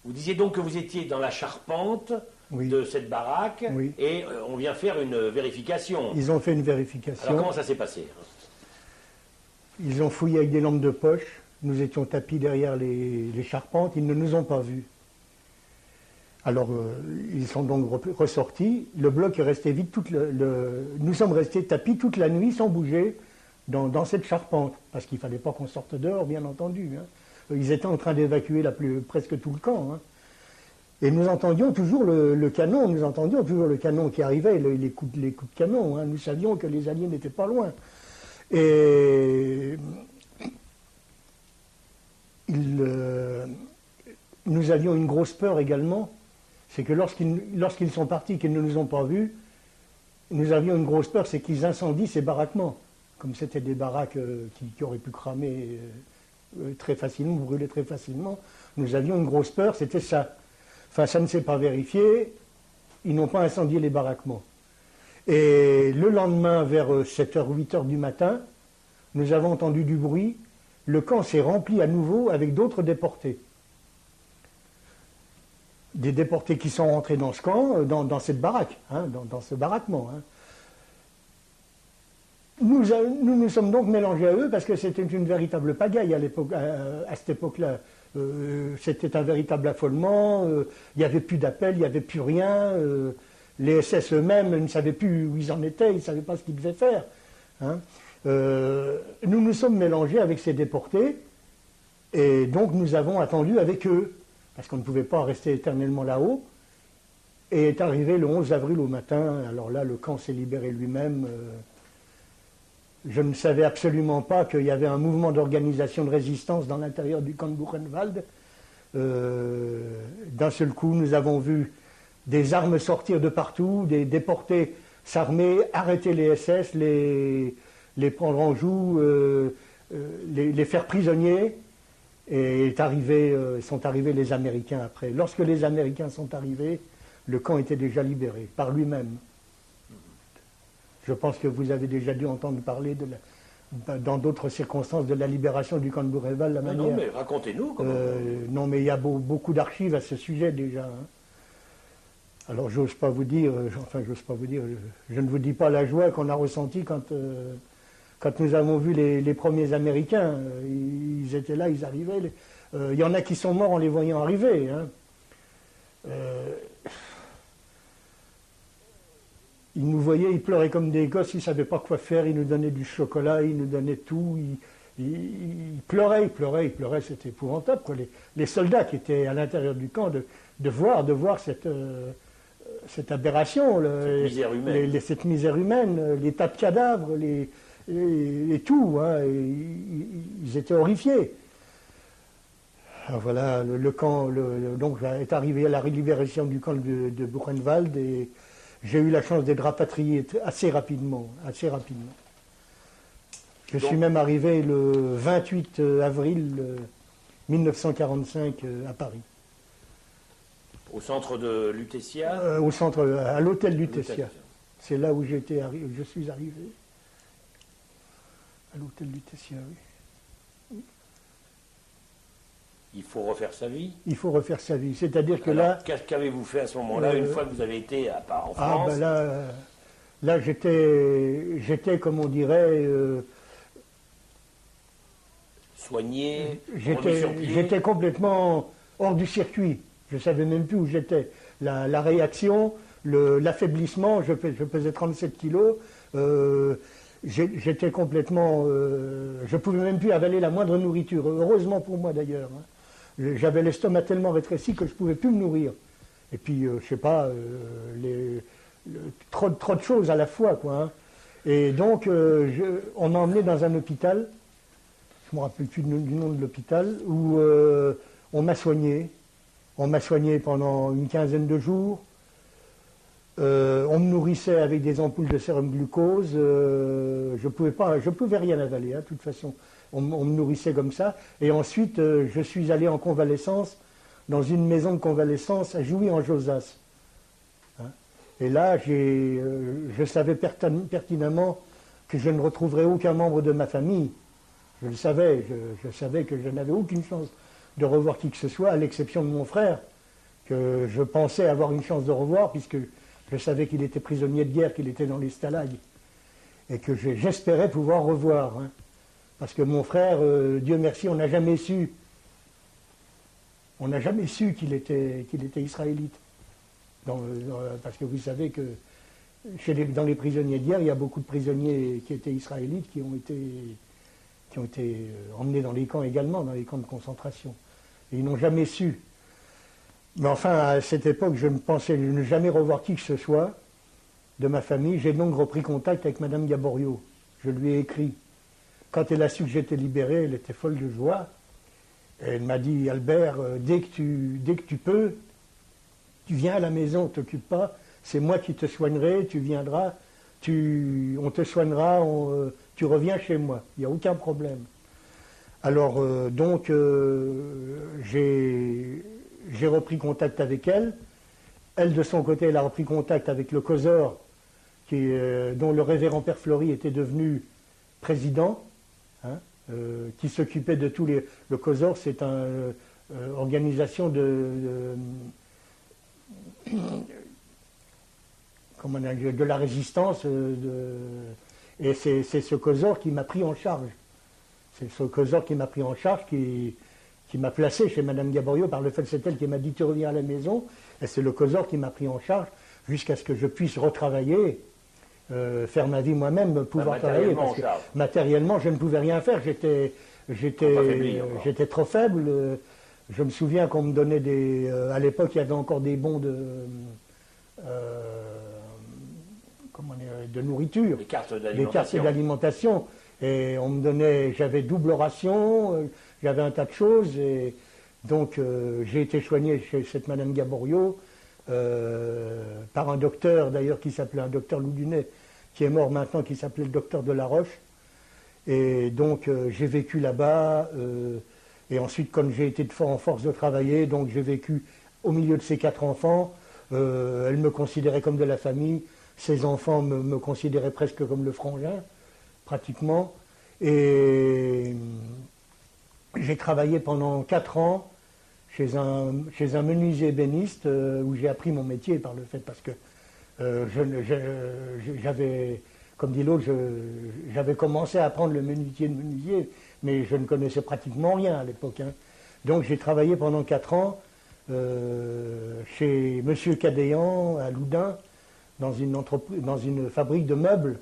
Vous disiez donc que vous étiez dans la charpente Oui. de cette baraque Oui. et on vient faire une vérification. Ils ont fait une vérification. Alors comment ça s'est passé? Ils ont fouillé avec des lampes de poche. Nous étions tapis derrière les charpentes. Ils ne nous ont pas vus. Alors, ils sont donc ressortis. Le bloc est resté vide. Nous sommes restés tapis toute la nuit sans bouger dans cette charpente. Parce qu'il ne fallait pas qu'on sorte dehors, bien entendu. Hein. Ils étaient en train d'évacuer presque tout le camp. Hein. Et nous entendions toujours le canon. Nous entendions toujours le canon qui arrivait, les coups de canon. Hein. Nous savions que les Alliés n'étaient pas loin. Et nous avions une grosse peur également. C'est que lorsqu'ils sont partis, qu'ils ne nous ont pas vus, nous avions une grosse peur, c'est qu'ils incendient ces baraquements. Comme c'était des baraques qui auraient pu cramer très facilement, brûler très facilement, nous avions une grosse peur, c'était ça. Enfin, ça ne s'est pas vérifié, ils n'ont pas incendié les baraquements. Et le lendemain, vers 7h, 8h du matin, nous avons entendu du bruit, le camp s'est rempli à nouveau avec d'autres déportés. Des déportés qui sont rentrés dans ce camp, dans cette baraque, hein, dans ce baraquement. Hein. Nous nous sommes donc mélangés à eux parce que c'était une véritable pagaille à cette époque-là. C'était un véritable affolement, il n'y avait plus d'appel, il n'y avait plus rien. Les SS eux-mêmes ne savaient plus où ils en étaient, ils ne savaient pas ce qu'ils devaient faire. Hein. Nous nous sommes mélangés avec ces déportés et donc nous avons attendu avec eux. Parce qu'on ne pouvait pas rester éternellement là-haut. Et est arrivé le 11 avril au matin, alors là, le camp s'est libéré lui-même. Je ne savais absolument pas qu'il y avait un mouvement d'organisation de résistance dans l'intérieur du camp de Buchenwald. D'un seul coup, nous avons vu des armes sortir de partout, des déportés s'armer, arrêter les SS, les prendre en joue, les faire prisonniers. Et sont arrivés les Américains après. Lorsque les Américains sont arrivés, le camp était déjà libéré, par lui-même. Je pense que vous avez déjà dû entendre parler, dans d'autres circonstances, de la libération du camp de Buchenwald. Non, mais racontez-nous. Non, mais il y a beaucoup d'archives à ce sujet déjà. Hein. Alors, j'ose pas vous dire, je ne vous dis pas la joie qu'on a ressentie quand nous avons vu les premiers Américains. Ils étaient là, ils arrivaient. Il y en a qui sont morts en les voyant arriver. Hein. Ils nous voyaient, ils pleuraient comme des gosses, ils ne savaient pas quoi faire, ils nous donnaient du chocolat, ils nous donnaient tout. Ils pleuraient, c'était épouvantable. Quoi. Les soldats qui étaient à l'intérieur du camp, de voir cette aberration, cette misère humaine, les tas de cadavres, et tout, hein, ils étaient horrifiés. Alors voilà, le camp, donc est arrivé à la libération du camp de Buchenwald et j'ai eu la chance d'être rapatrié assez rapidement. Je suis même arrivé le 28 avril 1945 à Paris. Au centre de Lutetia à l'hôtel Lutetia. C'est là où je suis arrivé. À l'hôtel Lutetia, oui. Il faut refaire sa vie. Il faut refaire sa vie. C'est-à-dire que alors, là... Qu'avez-vous fait à ce moment-là, une fois que vous avez été en France? Là j'étais, comme on dirait... soigné, j'étais complètement hors du circuit. Je ne savais même plus où j'étais. La réaction, l'affaiblissement, je pesais 37 kilos. J'étais complètement... je ne pouvais même plus avaler la moindre nourriture. Heureusement pour moi d'ailleurs. Hein. J'avais l'estomac tellement rétréci que je ne pouvais plus me nourrir. Et puis, je ne sais pas, trop de choses à la fois. Quoi, hein. Et donc, on m'a emmené dans un hôpital, je ne me rappelle plus du nom de l'hôpital, où on m'a soigné. On m'a soigné pendant une quinzaine de jours. On me nourrissait avec des ampoules de sérum glucose. Je pouvais rien avaler, hein, de toute façon. On me nourrissait comme ça. Et ensuite, je suis allé en convalescence dans une maison de convalescence à Jouy en Josas. Hein. Et là, je savais pertinemment que je ne retrouverais aucun membre de ma famille. Je le savais. Je savais que je n'avais aucune chance de revoir qui que ce soit, à l'exception de mon frère, que je pensais avoir une chance de revoir, puisque je savais qu'il était prisonnier de guerre, qu'il était dans les stalags, et que j'espérais pouvoir revoir. Hein. Parce que mon frère, Dieu merci, on n'a jamais su qu'il était israélite. Parce que vous savez que dans les prisonniers de guerre, il y a beaucoup de prisonniers qui étaient israélites qui ont été emmenés dans les camps également, dans les camps de concentration. Et ils n'ont jamais su. Mais enfin, à cette époque, je ne pensais ne jamais revoir qui que ce soit de ma famille. J'ai donc repris contact avec Madame Gaborio. Je lui ai écrit. Quand elle a su que j'étais libéré, elle était folle de joie. Et elle m'a dit, Albert, dès que tu peux, tu viens à la maison, ne t'occupe pas, c'est moi qui te soignerai, tu viendras, on te soignera, tu reviens chez moi, il n'y a aucun problème. Alors j'ai repris contact avec elle. Elle, de son côté, elle a repris contact avec le COSOR, dont le révérend Père Fleury était devenu président, hein, qui s'occupait de tous les... Le COSOR, c'est une organisation de la résistance, et c'est ce COSOR qui m'a pris en charge. C'est ce COSOR qui m'a pris en charge, qui m'a placé chez Madame Gaborio, par le fait que c'est elle qui m'a dit tu reviens à la maison, et c'est le COSOR qui m'a pris en charge jusqu'à ce que je puisse retravailler, faire ma vie moi-même, pouvoir travailler. Parce que matériellement, je ne pouvais rien faire, j'étais trop faible. Je me souviens qu'on me donnait à l'époque, il y avait encore des bons de nourriture. Des cartes d'alimentation. Des cartes d'alimentation. Et on me donnait, j'avais double ration, j'avais un tas de choses. Et donc j'ai été soigné chez cette Madame Gaborio par un docteur d'ailleurs qui s'appelait un docteur Loudunet, qui est mort maintenant, qui s'appelait le docteur de la Roche. Et donc j'ai vécu là-bas. Et ensuite, comme j'ai été en force de travailler, donc j'ai vécu au milieu de ces 4 enfants. Elle me considérait comme de la famille. Ses enfants me considéraient presque comme le frangin, pratiquement. Et j'ai travaillé pendant 4 ans chez un menuisier ébéniste où j'ai appris mon métier par le fait, parce que j'avais, comme dit l'autre, j'avais commencé à apprendre le métier de menuisier, mais je ne connaissais pratiquement rien à l'époque. Hein. Donc j'ai travaillé pendant 4 ans chez Monsieur Cadéan à Loudun, dans une fabrique de meubles,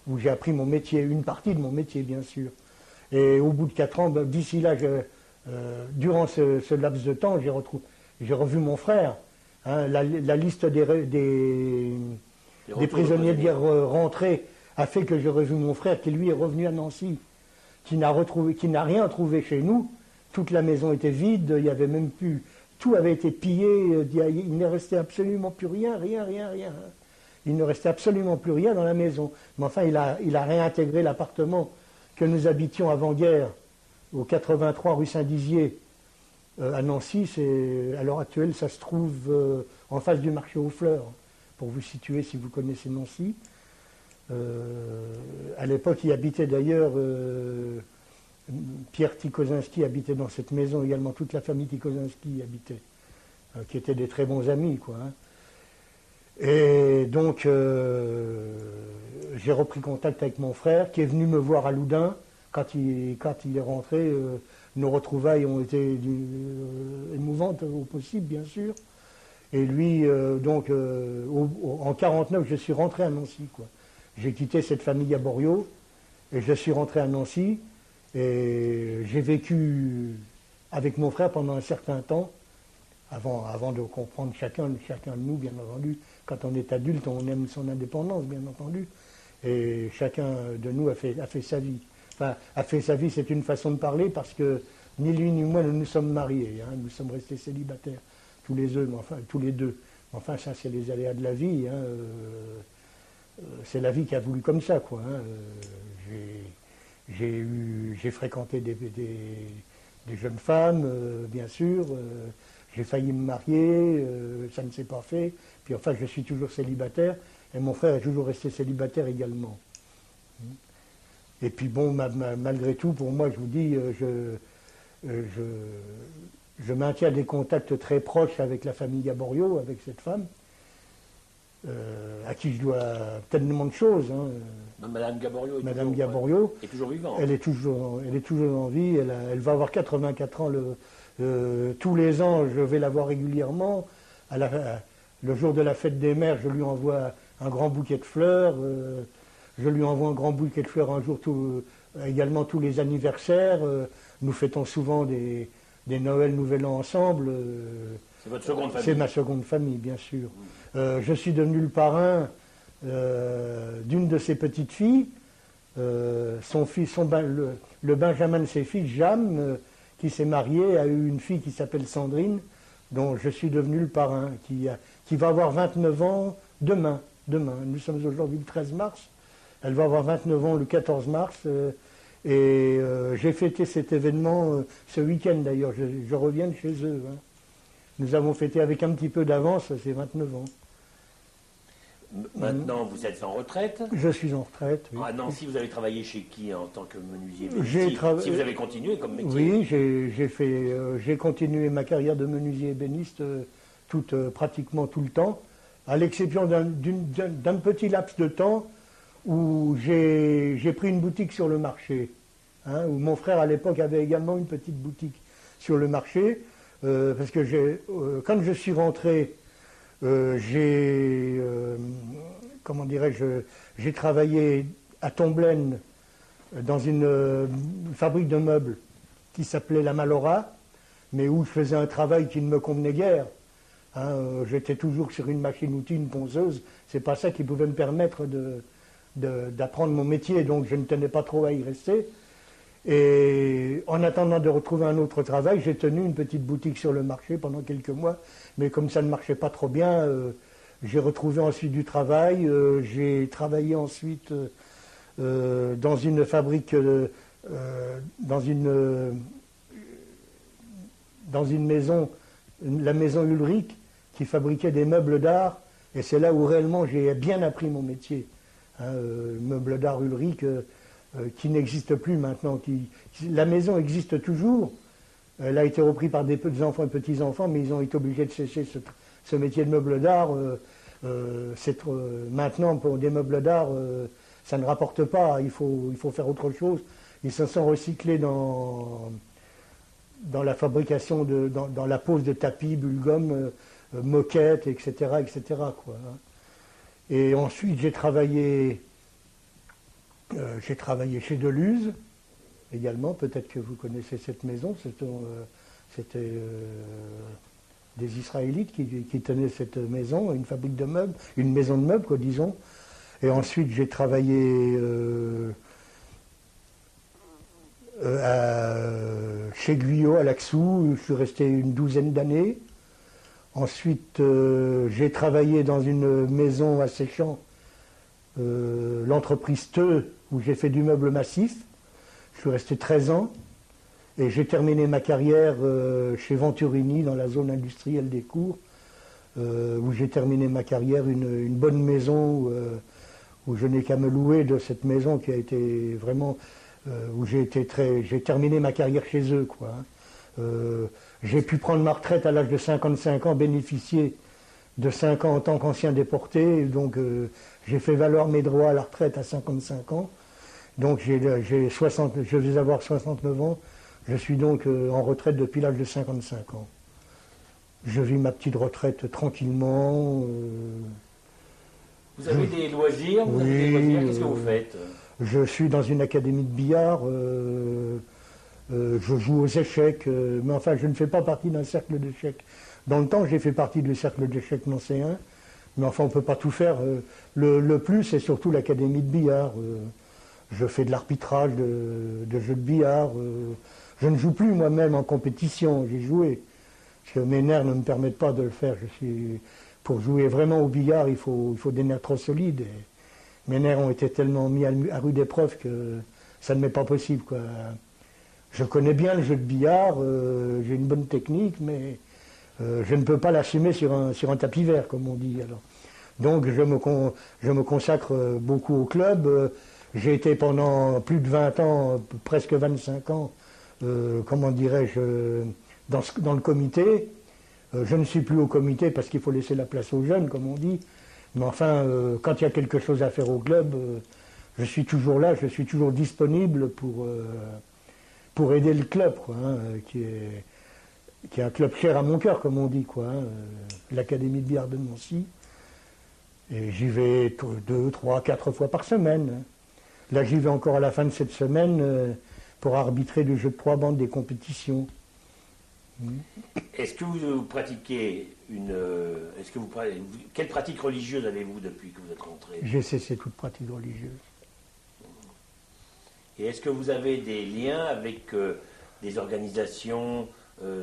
où j'ai appris mon métier, une partie de mon métier bien sûr. Et au bout de 4 ans, d'ici là, durant ce laps de temps, j'ai revu mon frère. Hein, la liste des prisonniers de guerre rentrés a fait que j'ai revu mon frère, qui lui est revenu à Nancy, qui n'a rien trouvé chez nous. Toute la maison était vide, il y avait même plus, tout avait été pillé, il ne restait absolument plus rien. Il ne restait absolument plus rien dans la maison. Mais enfin, il a réintégré l'appartement que nous habitions avant-guerre, au 83 rue Saint-Dizier, à Nancy. À l'heure actuelle, ça se trouve en face du marché aux fleurs, pour vous situer si vous connaissez Nancy. À l'époque, il habitait d'ailleurs, Pierre Tikozinski habitait dans cette maison également, toute la famille Tikozinski habitait, qui étaient des très bons amis, quoi. Hein. Et donc, j'ai repris contact avec mon frère, qui est venu me voir à Loudun. Quand il est rentré, nos retrouvailles ont été émouvantes au possible, bien sûr. Et lui, en 1949, je suis rentré à Nancy, quoi. J'ai quitté cette famille Gaborio et je suis rentré à Nancy. Et j'ai vécu avec mon frère pendant un certain temps, avant de comprendre chacun de nous, bien entendu. Quand on est adulte, on aime son indépendance, bien entendu. Et chacun de nous a fait sa vie. Enfin, a fait sa vie, c'est une façon de parler, parce que ni lui ni moi, nous nous sommes mariés. Hein, nous sommes restés célibataires, tous les deux. Enfin, ça, c'est les aléas de la vie. Hein, c'est la vie qui a voulu comme ça, quoi. Hein, j'ai fréquenté des jeunes femmes, bien sûr. J'ai failli me marier, ça ne s'est pas fait. Puis enfin, je suis toujours célibataire, et mon frère est toujours resté célibataire également. Et puis bon, malgré tout, pour moi, je vous dis, je maintiens des contacts très proches avec la famille Gaborio, avec cette femme, à qui je dois tellement de choses. Hein. Madame Gaborio Madame Gaborio est toujours vivante. Elle est toujours en vie. Elle va avoir 84 ans. Tous les ans, je vais la voir régulièrement. Le jour de la fête des mères, je lui envoie un grand bouquet de fleurs. Je lui envoie un grand bouquet de fleurs un jour, également tous les anniversaires. Nous fêtons souvent des Noël, Nouvel An ensemble. C'est votre seconde famille? C'est ma seconde famille, bien sûr. Je suis devenu le parrain d'une de ses petites filles. Son fils, le Benjamin de ses filles, Jam, qui s'est marié, a eu une fille qui s'appelle Sandrine, dont je suis devenu le parrain, qui va avoir 29 ans demain. Nous sommes aujourd'hui le 13 mars. Elle va avoir 29 ans le 14 mars. J'ai fêté cet événement ce week-end d'ailleurs. Je reviens de chez eux. Hein. Nous avons fêté avec un petit peu d'avance ces 29 ans. Maintenant, vous êtes en retraite? Je suis en retraite, oui. À Nancy, vous avez travaillé chez qui en tant que menuisier? Si vous avez continué comme métier? Oui, j'ai continué ma carrière de menuisier ébéniste pratiquement tout le temps, à l'exception d'un petit laps de temps où j'ai pris une boutique sur le marché, hein, où mon frère à l'époque avait également une petite boutique sur le marché, parce que quand je suis rentré, j'ai travaillé à Tomblaine dans une fabrique de meubles qui s'appelait la Malora, mais où je faisais un travail qui ne me convenait guère. Hein, j'étais toujours sur une machine-outil, une ponceuse, c'est pas ça qui pouvait me permettre d'apprendre mon métier, donc je ne tenais pas trop à y rester. Et en attendant de retrouver un autre travail, j'ai tenu une petite boutique sur le marché pendant quelques mois, mais comme ça ne marchait pas trop bien, j'ai retrouvé ensuite du travail. J'ai travaillé ensuite dans une fabrique, dans une maison, la maison Ulrich, qui fabriquait des meubles d'art, et c'est là où réellement j'ai bien appris mon métier. Hein, meubles d'art Ulrich, qui n'existe plus maintenant. La maison existe toujours. Elle a été reprise par des petits-enfants et petits-enfants, mais ils ont été obligés de cesser ce métier de meuble d'art. Maintenant, pour des meubles d'art, ça ne rapporte pas. Il faut faire autre chose. Ils se sont recyclés dans la fabrication, dans la pose de tapis, bulgum, moquettes, etc. quoi, hein. Et ensuite, j'ai travaillé chez Deleuze, également. Peut-être que vous connaissez cette maison. C'était des Israélites qui tenaient cette maison, une fabrique de meubles, une maison de meubles, quoi, disons. Et ensuite, j'ai travaillé chez Guyot, à Laxou, où je suis resté une douzaine d'années. Ensuite, j'ai travaillé dans une maison à Séchant, l'entreprise Teux, où j'ai fait du meuble massif. Je suis resté 13 ans. Et j'ai terminé ma carrière chez Venturini, dans la zone industrielle des Cours, où j'ai terminé ma carrière, une bonne maison, où je n'ai qu'à me louer de cette maison qui a été vraiment... où j'ai terminé ma carrière chez eux, quoi. J'ai pu prendre ma retraite à l'âge de 55 ans, bénéficier de 5 ans en tant qu'ancien déporté, donc j'ai fait valoir mes droits à la retraite à 55 ans. Donc je vais avoir 69 ans, je suis donc en retraite depuis l'âge de 55 ans. Je vis ma petite retraite tranquillement. Vous avez des loisirs? Qu'est-ce que vous faites? Je suis dans une académie de billard, je joue aux échecs, mais enfin je ne fais pas partie d'un cercle d'échecs. Dans le temps, j'ai fait partie du cercle d'échecs nancéen, mais enfin on ne peut pas tout faire. Le plus, c'est surtout l'académie de billard. Je fais de l'arbitrage de jeux de billard. Je ne joue plus moi-même en compétition, j'ai joué, parce que mes nerfs ne me permettent pas de le faire. Pour jouer vraiment au billard, il faut des nerfs trop solides. Et mes nerfs ont été tellement mis à rude épreuve que ça ne m'est pas possible, quoi. Je connais bien le jeu de billard, j'ai une bonne technique, mais je ne peux pas l'assumer sur un tapis vert, comme on dit. Alors. Donc je me consacre beaucoup au club. J'ai été pendant plus de 20 ans, presque 25 ans, dans le comité. Je ne suis plus au comité parce qu'il faut laisser la place aux jeunes, comme on dit. Mais enfin, quand il y a quelque chose à faire au club, je suis toujours là, je suis toujours disponible pour aider le club, quoi, hein, qui est un club cher à mon cœur, comme on dit, quoi, hein, l'Académie de billard de Nancy. Et j'y vais 2, 3, 4 fois par semaine. Hein. Là, j'y vais encore à la fin de cette semaine pour arbitrer le jeu de 3 bandes des compétitions. Est-ce que vous pratiquez quelle pratique religieuse avez-vous depuis que vous êtes rentré? J'ai cessé toute pratique religieuse. Et est-ce que vous avez des liens avec des organisations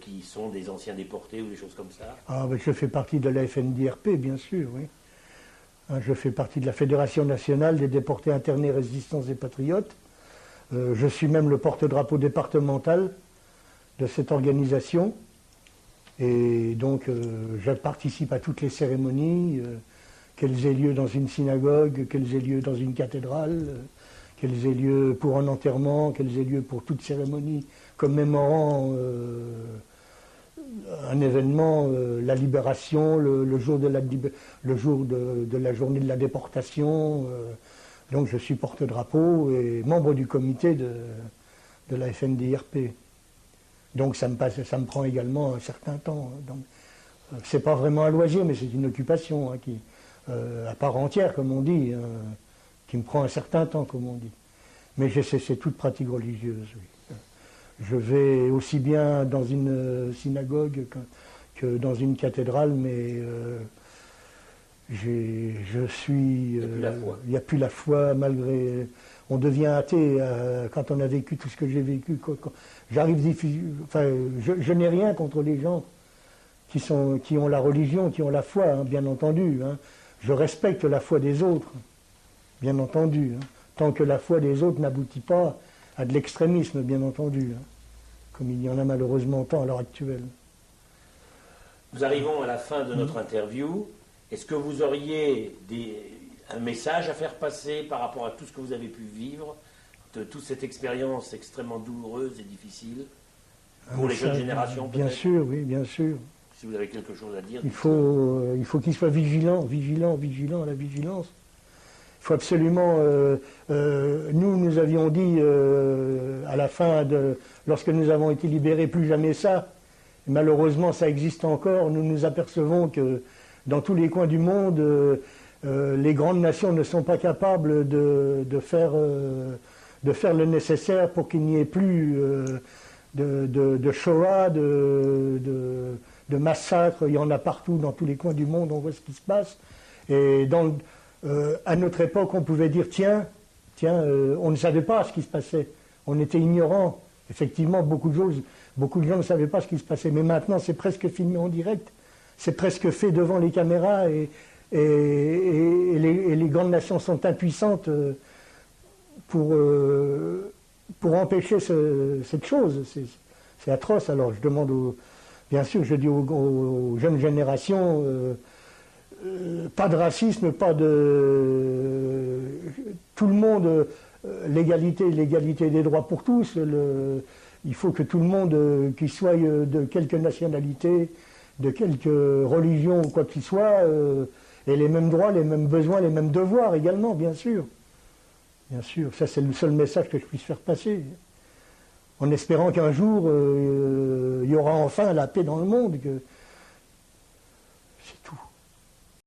qui sont des anciens déportés ou des choses comme ça? Ben, je fais partie de la FNDRP, bien sûr, oui. Hein, je fais partie de la Fédération nationale des déportés internés, résistance et patriotes. Je suis même le porte-drapeau départemental de cette organisation. Et donc, je participe à toutes les cérémonies, qu'elles aient lieu dans une synagogue, qu'elles aient lieu dans une cathédrale, qu'elles aient lieu pour un enterrement, qu'elles aient lieu pour toute cérémonie commémorant un événement, la libération, le jour de la journée de la déportation. Donc je suis porte-drapeau et membre du comité de la FNDRP. Donc ça me prend également un certain temps. Donc, c'est pas vraiment un loisir, mais c'est une occupation hein, qui, à part entière, comme on dit, qui me prend un certain temps, comme on dit. Mais j'ai cessé toute pratique religieuse, oui. Je vais aussi bien dans une synagogue que dans une cathédrale, mais je suis... Il n'y a plus la foi, malgré... On devient athée quand on a vécu tout ce que j'ai vécu. Je n'ai rien contre les gens qui ont la religion, qui ont la foi, hein, bien entendu. Hein. Je respecte la foi des autres, bien entendu. Hein, tant que la foi des autres n'aboutit pas à de l'extrémisme, bien entendu. Hein, comme il y en a malheureusement tant à l'heure actuelle. Nous arrivons à la fin de notre interview. Est-ce que vous auriez un message à faire passer par rapport à tout ce que vous avez pu vivre, de toute cette expérience extrêmement douloureuse et difficile, pour les jeunes générations peut-être? Bien sûr, oui, bien sûr. Si vous avez quelque chose à dire. Il faut qu'ils soient vigilants à la vigilance. Il faut absolument... nous avions dit à la fin, lorsque nous avons été libérés, plus jamais ça. Et malheureusement, ça existe encore. Nous nous apercevons que dans tous les coins du monde, les grandes nations ne sont pas capables de faire le nécessaire pour qu'il n'y ait plus de Shoah, de massacres. Il y en a partout, dans tous les coins du monde, on voit ce qui se passe. Et à notre époque, on pouvait dire, tiens, on ne savait pas ce qui se passait. On était ignorants. Effectivement, beaucoup de gens ne savaient pas ce qui se passait. Mais maintenant, c'est presque filmé en direct. C'est presque fait devant les caméras et les grandes nations sont impuissantes pour empêcher cette chose. C'est atroce. Alors je demande, bien sûr, je dis aux jeunes générations, pas de racisme, pas de... Tout le monde, l'égalité des droits pour tous. Il faut que tout le monde, qu'il soit de quelque nationalité, de quelque religion ou quoi qu'il soit, ait les mêmes droits, les mêmes besoins, les mêmes devoirs également, bien sûr. Bien sûr, ça c'est le seul message que je puisse faire passer. En espérant qu'un jour, il y aura enfin la paix dans le monde,